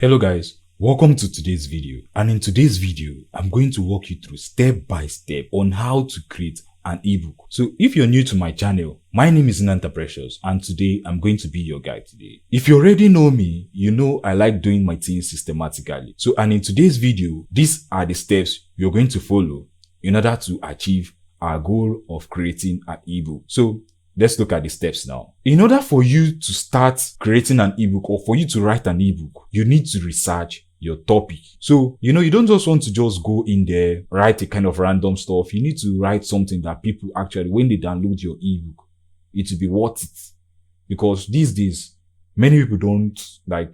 Hello guys, welcome to today's video, and in today's video I'm going to walk you through step by step on how to create an ebook. So if you're new to my channel, my name is 𝗢𝗏𝗏𝗏 and today I'm going to be your guide today. If you already know me, you know I like doing my things systematically. So and in today's video, these are the steps you're going to follow in order to achieve our goal of creating an ebook. So let's look at the steps now. In order for you to start creating an ebook or for you to write an ebook, you need to research your topic. So, you don't just want to just go in there, write a kind of random stuff. You need to write something that people actually, when they download your ebook, it will be worth it. Because these days, many people don't,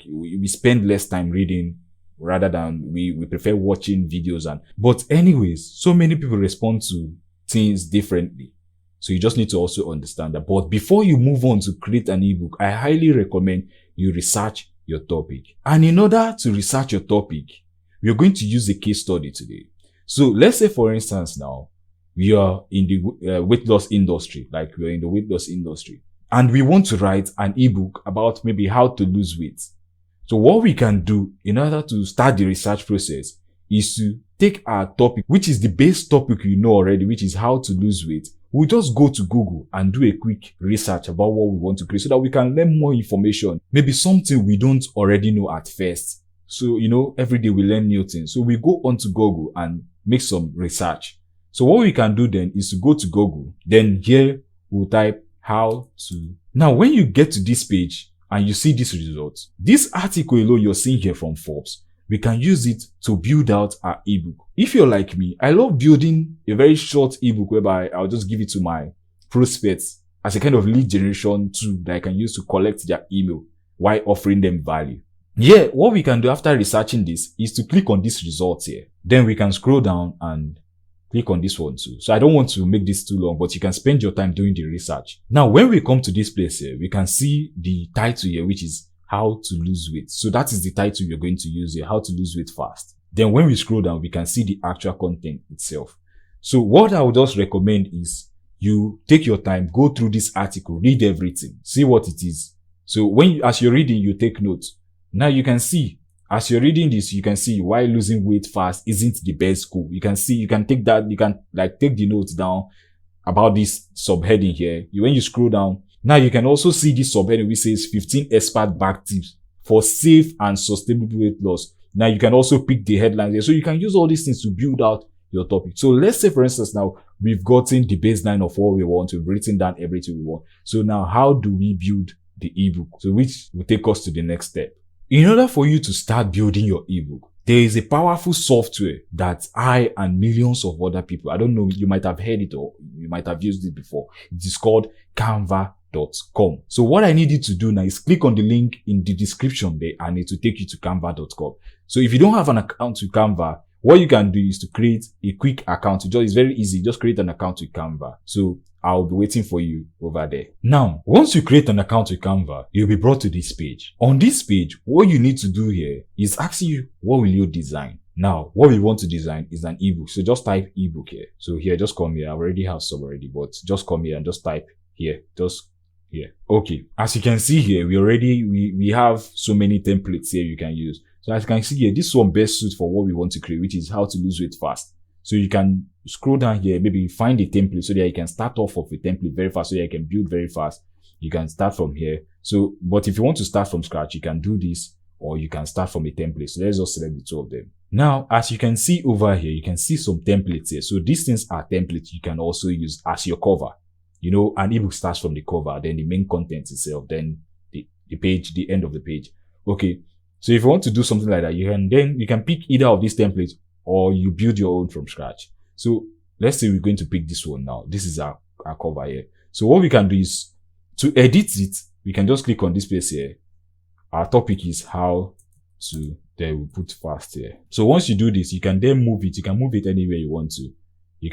we spend less time reading rather than we prefer watching videos. But anyways, so many people respond to things differently. So you just need to also understand that. But before you move on to create an ebook, I highly recommend you research your topic. And in order to research your topic, we're going to use a case study today. So let's say, for instance, now we are in the weight loss industry, and we want to write an ebook about maybe how to lose weight. So what we can do in order to start the research process is to take our topic, which is the base topic you know already, which is how to lose weight. We'll just go to Google and do a quick research about what we want to create so that we can learn more information. Maybe something we don't already know at first. So, every day we learn new things. So we go onto Google and make some research. So what we can do then is to go to Google. Then here we'll type how to. Now, when you get to this page and you see this result, this article alone you're seeing here from Forbes, we can use it to build out our ebook. If you're like me, I love building a very short ebook whereby I'll just give it to my prospects as a kind of lead generation tool that I can use to collect their email while offering them value. Yeah, what we can do after researching this is to click on this result here. Then we can scroll down and click on this one too. So I don't want to make this too long, but you can spend your time doing the research. Now, when we come to this place here, we can see the title here, which is how to lose weight. So that is the title you're going to use here, how to lose weight fast. Then when we scroll down, we can see the actual content itself. So what I would just recommend is you take your time, go through this article, read everything, see what it is. So as you're reading, you take notes. Now you can see, as you're reading this, you can see why losing weight fast isn't the best goal. You can see, you can take that, you can take the notes down about this subheading here. When you scroll down, now you can also see this subheading which says 15 expert-backed tips for safe and sustainable weight loss. Now you can also pick the headlines here. So you can use all these things to build out your topic. So let's say, for instance, now we've gotten the baseline of what we want. We've written down everything we want. So now how do we build the ebook? So which will take us to the next step. In order for you to start building your ebook, there is a powerful software that I and millions of other people, I don't know, you might have heard it or you might have used it before. It is called 𝗢𝗏𝗏𝗏.com. So what I need you to do now is click on the link in the description there and it will take you to 𝗢𝗏𝗏𝗏𝗏.com. So if you don't have an account with Canva, what you can do is to create a quick account. It's very easy. Just create an account with Canva. So I'll be waiting for you over there. Now, once you create an account with Canva, you'll be brought to this page. On this page, what you need to do here is ask you, what will you design? Now, what we want to design is an ebook. So just type ebook here. So here, just come here. I already have some already, but just come here and just type here. Just here. Okay. As you can see here, we have so many templates here you can use. So as you can see here, this one best suits for what we want to create, which is how to lose weight fast. So you can scroll down here, maybe find a template so that you can start off of a template very fast, so that you can build very fast. You can start from here. So, but if you want to start from scratch, you can do this, or you can start from a template. So let's just select the two of them. Now, as you can see over here, you can see some templates here. So these things are templates you can also use as your cover. An ebook starts from the cover, then the main content itself, then the page, the end of the page. Okay. So if you want to do something like that, you can pick either of these templates or you build your own from scratch. So let's say we're going to pick this one now. This is our cover here. So what we can do is to edit it, we can just click on this place here. Our topic is how to, then we put fast here. So once you do this, you can then move it. You can move it anywhere you want to. You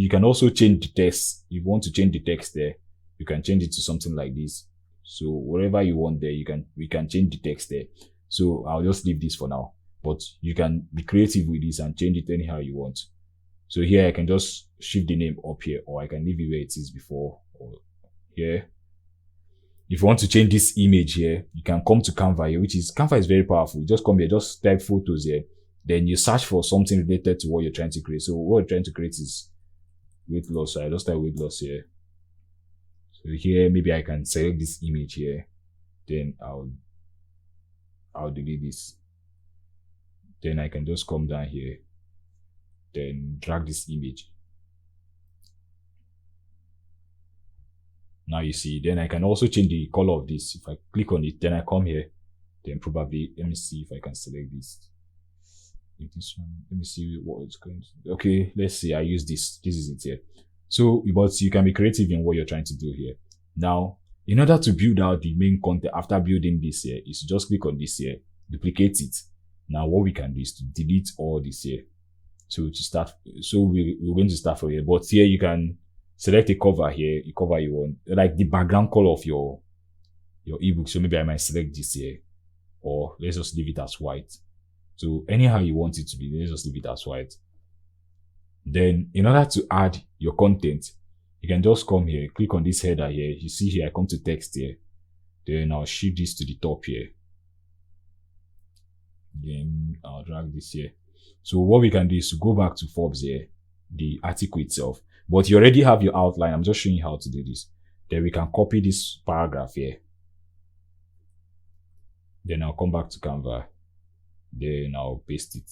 can also change the text. If you want to change the text there, you can change it to something like this. So whatever you want there, we can change the text there. So I'll just leave this for now, but you can be creative with this and change it anyhow you want. So here I can just shift the name up here, or I can leave it where it is before, or here. If you want to change this image here, you can come to Canva here, Canva is very powerful. You just come here, just type photos here. Then you search for something related to what you're trying to create. So what you're trying to create is weight loss. So I just type weight loss here. So here, maybe I can select this image here. Then I'll delete this. Then I can just come down here. Then drag this image. Now you see, then I can also change the color of this. If I click on it, then I come here, then probably, let me see if I can select this. This one, let me see what it's going to. Okay, let's see, I use this. This is it here. So, but you can be creative in what you're trying to do here. Now, in order to build out the main content after building this here, is to just click on this here, duplicate it. Now, what we can do is to delete all this here. So to start, so we're going to start from here. But here you can select a cover here, a cover you want, like the background color of your ebook. So maybe I might select this here, or let's just leave it as white. So anyhow you want it to be, let's just leave it as white. Then in order to add your content, you can just come here, click on this header here. You see here, I come to text here. Then I'll shift this to the top here. Then I'll drag this here. So what we can do is to go back to Forbes here, the article itself. But you already have your outline. I'm just showing you how to do this. Then we can copy this paragraph here. Then I'll come back to Canva. Then I'll paste it.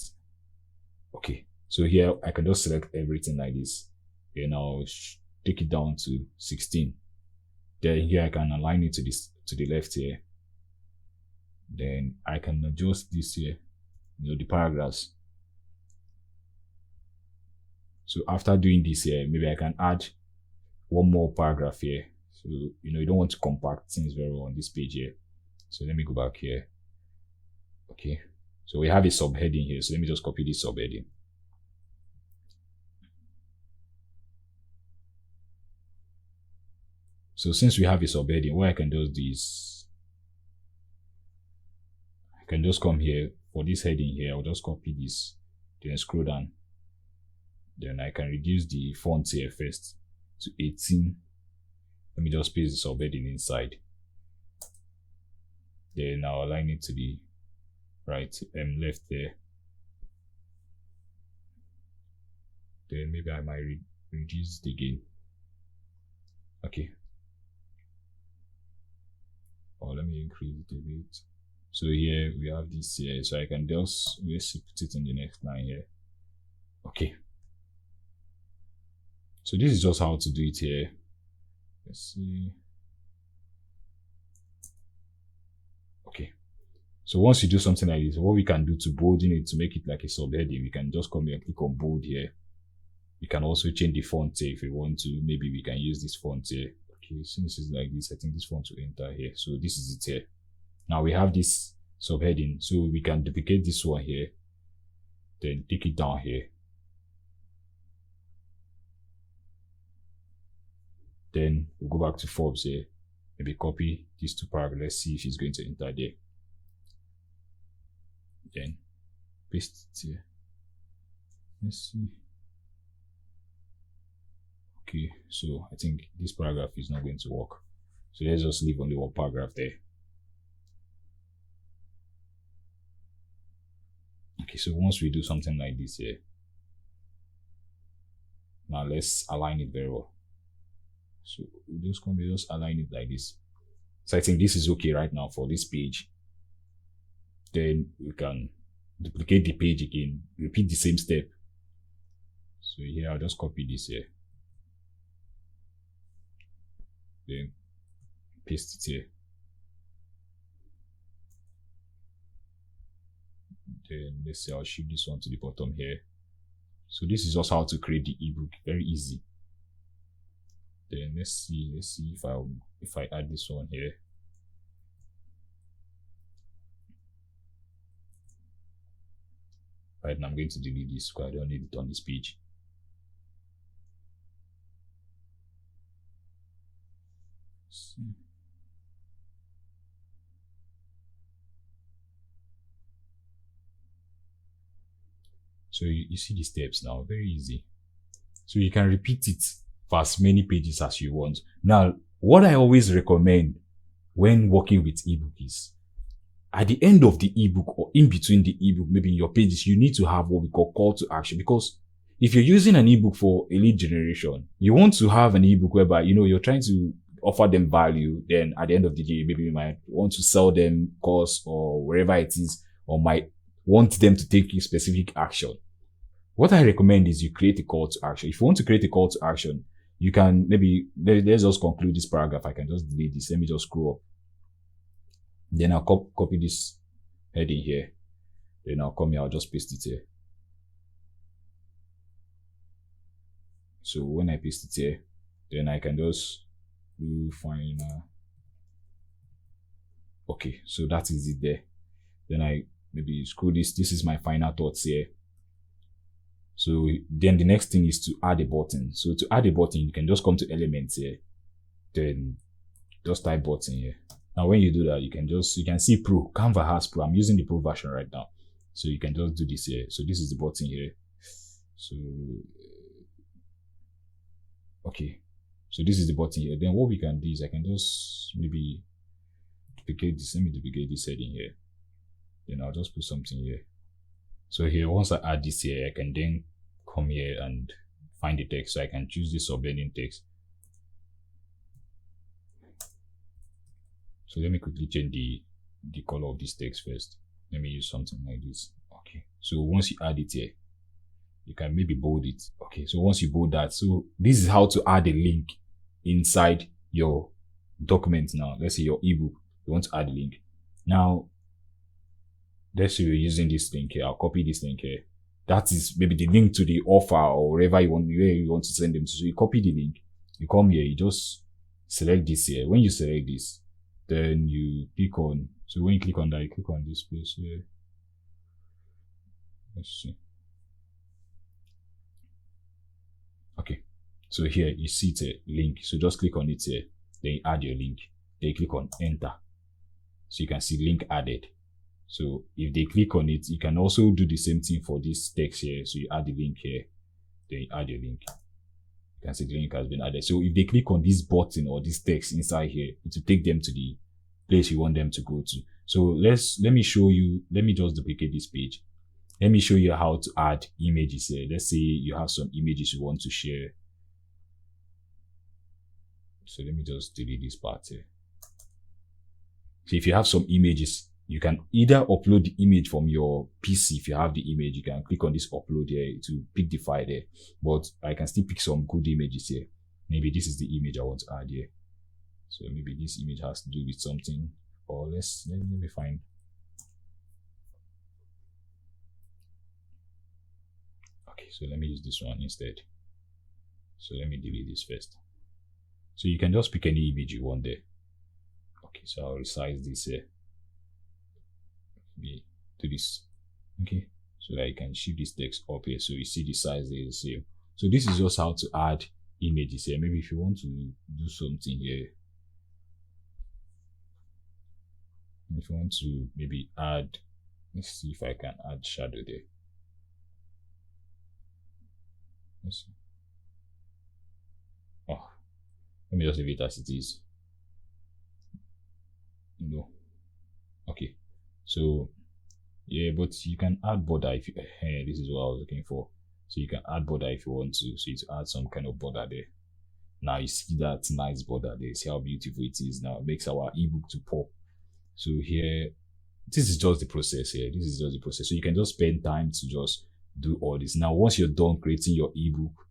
Okay. So here I can just select everything like this. Then I'll take it down to 16. Then here I can align it to this, to the left here. Then I can adjust this here, the paragraphs. So after doing this here, maybe I can add one more paragraph here. So, you don't want to compact things very well on this page here. So let me go back here. Okay. So we have a subheading here. So let me just copy this subheading. So since we have a subheading, what I can just do is I can just come here for this heading here. I'll just copy this, then scroll down. Then I can reduce the font here first to 18. Let me just paste the subheading inside. Then I'll align it to the right and left there. Then maybe I might reduce it again. Okay. Or let me increase it a bit. So here we have this here. So I can just put it in the next line here. Okay. So this is just how to do it here. Let's see. Okay. So once you do something like this, what we can do to bolden it, to make it like a subheading, we can just come here and click on bold here. You can also change the font here if you want to. Maybe we can use this font here. Okay, since it's like this, I think this font will enter here. So this is it here. Now we have this subheading, so we can duplicate this one here. Then take it down here. Then we'll go back to Forbes here. Maybe copy these two paragraphs. Let's see if it's going to enter there. Then paste it here. Let's see. Okay, so I think this paragraph is not going to work. So let's just leave only one paragraph there. Okay, so once we do something like this here, now let's align it very well. So we'll just come here, just align it like this. So I think this is okay right now for this page. Then we can duplicate the page again, repeat the same step. So here I'll just copy this here. Then paste it here. Then let's say I'll shift this one to the bottom here. So this is just how to create the ebook. Very easy. Then let's see if I add this one here. Right now I'm going to delete this because I don't need it on this page. So you see the steps now, very easy. So you can repeat it for as many pages as you want. Now, what I always recommend when working with ebook is at the end of the ebook or in between the ebook, maybe in your pages, you need to have what we call to action. Because if you're using an ebook for a lead generation, you want to have an ebook whereby, you're trying to offer them value. Then at the end of the day, maybe you might want to sell them course or wherever it is, or might want them to take a specific action. What I recommend is you create a call to action. If you want to create a call to action, you can maybe, let's just conclude this paragraph. I can just delete this. Let me just scroll up. Then I'll copy this heading here. Then I'll come here. I'll just paste it here. So when I paste it here, then I can just do final. Okay, so that is it there. Then I maybe scroll this. This is my final thoughts here. So then the next thing is to add a button. So to add a button, you can just come to elements here. Then just type button here. Now when you do that, you can see Pro. Canva has Pro. I'm using the Pro version right now. So you can just do this here. So this is the button here. So okay. So this is the button here. Then what we can do is I can just maybe duplicate this. Let me duplicate this heading here. Then I'll just put something here. So here, once I add this here, I can then come here and find the text. So I can choose this subheading text. So let me quickly change the color of this text first. Let me use something like this. Okay. So once you add it here, you can maybe bold it. Okay. So once you bold that, so this is how to add a link inside your document now. Let's say your ebook, you want to add a link. Now, let's say you're using this link here. I'll copy this link here. That is maybe the link to the offer or wherever you want to send them to. So you copy the link. You come here, you just select this here. When you select this, then you click on, so when you click on that, you click on this place here. Let's see. Okay. So here you see it's a link. So just click on it here. Then you add your link. Then you click on enter. So you can see link added. So if they click on it, you can also do the same thing for this text here. So you add the link here. Then you add your link. You can see the link has been added. So if they click on this button or this text inside here, it will take them to the place you want them to go to. So let me show you, let me just duplicate this page. Let me show you how to add images here. Let's say you have some images you want to share. So let me just delete this part here. So if you have some images, you can either upload the image from your PC. If you have the image, you can click on this upload here to pick the file there. But I can still pick some good images here. Maybe this is the image I want to add here. So maybe this image has to do with something. Or let me find. Okay, so let me use this one instead. So let me delete this first. So you can just pick any image you want there. Okay, so I'll resize this here. To this. Okay, so that you can shift this text up here. So you see the size there is the same. So this is just how to add images here. Maybe if you want to do something here. If you want to maybe add, let's see if I can add shadow there. Let's see. Oh, let me just leave it as it is. No. Okay. So yeah, but you can add border if you this is what I was looking for. So you can add border if you want to. So you add some kind of border there. Now you see that nice border there. See how beautiful it is. Now it makes our ebook to pop. So here, this is just the process here. This is just the process. So you can just spend time to just do all this. Now once you're done creating your ebook,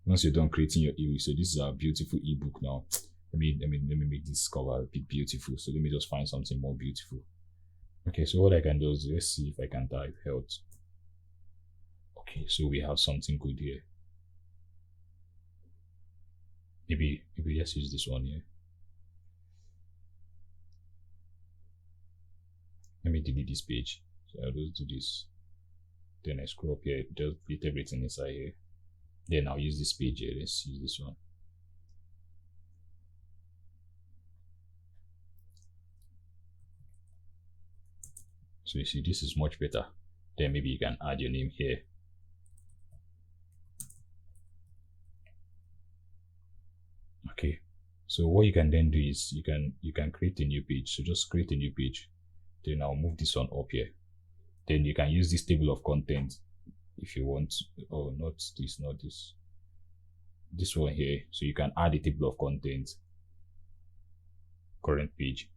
so this is our beautiful ebook now. Let me make this cover a bit beautiful. So let me just find something more beautiful. Okay, so what I can do is, let's see if I can type health. Okay, so we have something good here. Maybe let's use this one here. Let me delete this page. So I'll just do this. Then I scroll up here, just put everything inside here. Then I'll use this page here. Let's use this one. So you see, this is much better. Then maybe you can add your name here. Okay. So what you can then do is you can create a new page. So just create a new page. Then I'll move this one up here. Then you can use this table of content if you want. Oh, not this. This one here. So you can add a table of content. Current page.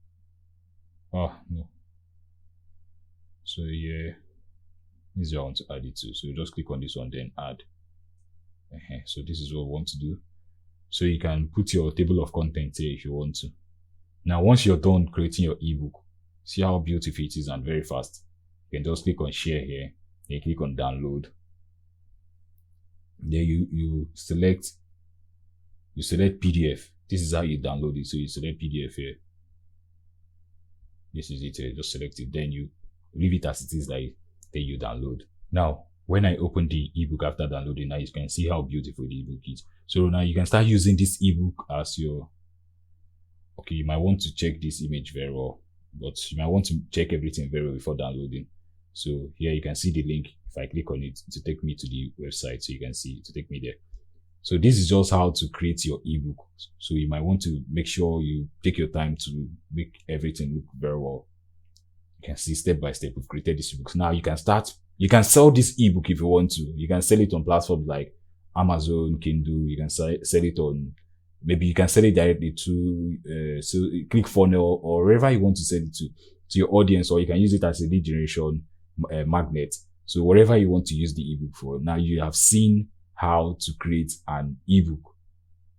Oh no. So yeah, this is where I want to add it to. So you just click on this one, then add. So this is what we want to do. So you can put your table of content here if you want to. Now, once you're done creating your ebook, see how beautiful it is and very fast. You can just click on share here. Then click on download. Then you select PDF. This is how you download it. So you select PDF here. This is it here. Just select it. Then you leave it as it is, like then you download. Now, when I open the ebook after downloading, now you can see how beautiful the ebook is. So now you can start using this ebook as your, okay, you might want to check this image very well, but you might want to check everything very well before downloading. So here you can see the link. If I click on it, to take me to the website, so you can see to take me there. So this is just how to create your ebook. So you might want to make sure you take your time to make everything look very well. You can see step by step we've created this ebook. Now you can sell this ebook if you want to. You can sell it on platforms like Amazon, Kindle. You can sell it on, maybe you can sell it directly to ClickFunnels or wherever you want to sell it to your audience, or you can use it as a lead generation magnet. So whatever you want to use the ebook for. Now you have seen how to create an ebook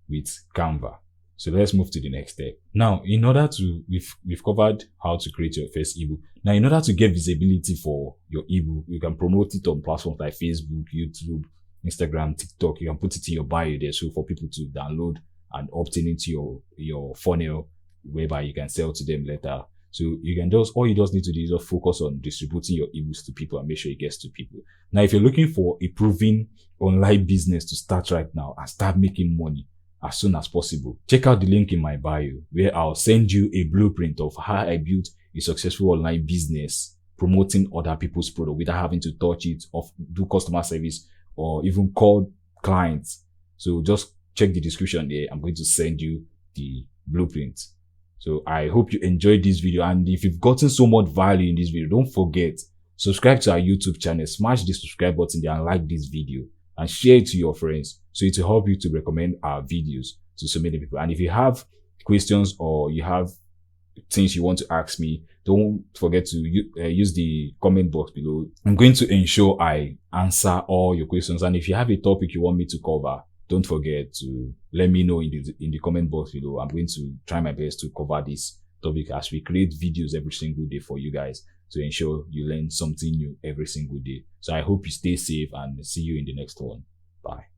with Canva. So let's move to the next step. Now, in order to, we've covered how to create your first ebook. Now, in order to get visibility for your ebook, you can promote it on platforms like Facebook, YouTube, Instagram, TikTok. You can put it in your bio there, so for people to download and opt in into your funnel, whereby you can sell to them later. So you can all you just need to do is just focus on distributing your ebooks to people and make sure it gets to people. Now, if you're looking for a proven online business to start right now and start making money as soon as possible, check out the link in my bio, where I'll send you a blueprint of how I built a successful online business promoting other people's product without having to touch it or do customer service or even call clients. So just check the description there. I'm going to send you the blueprint. So I hope you enjoyed this video, and if you've gotten so much value in this video, don't forget, subscribe to our YouTube channel, smash the subscribe button there and like this video and share it to your friends, so it will help you to recommend our videos to so many people. And if you have questions or you have things you want to ask me, don't forget to use the comment box below. I'm going to ensure I answer all your questions, and if you have a topic you want me to cover, don't forget to let me know in the comment box below. I'm going to try my best to cover this topic as we create videos every single day for you guys to ensure you learn something new every single day. So I hope you stay safe and see you in the next one. Bye.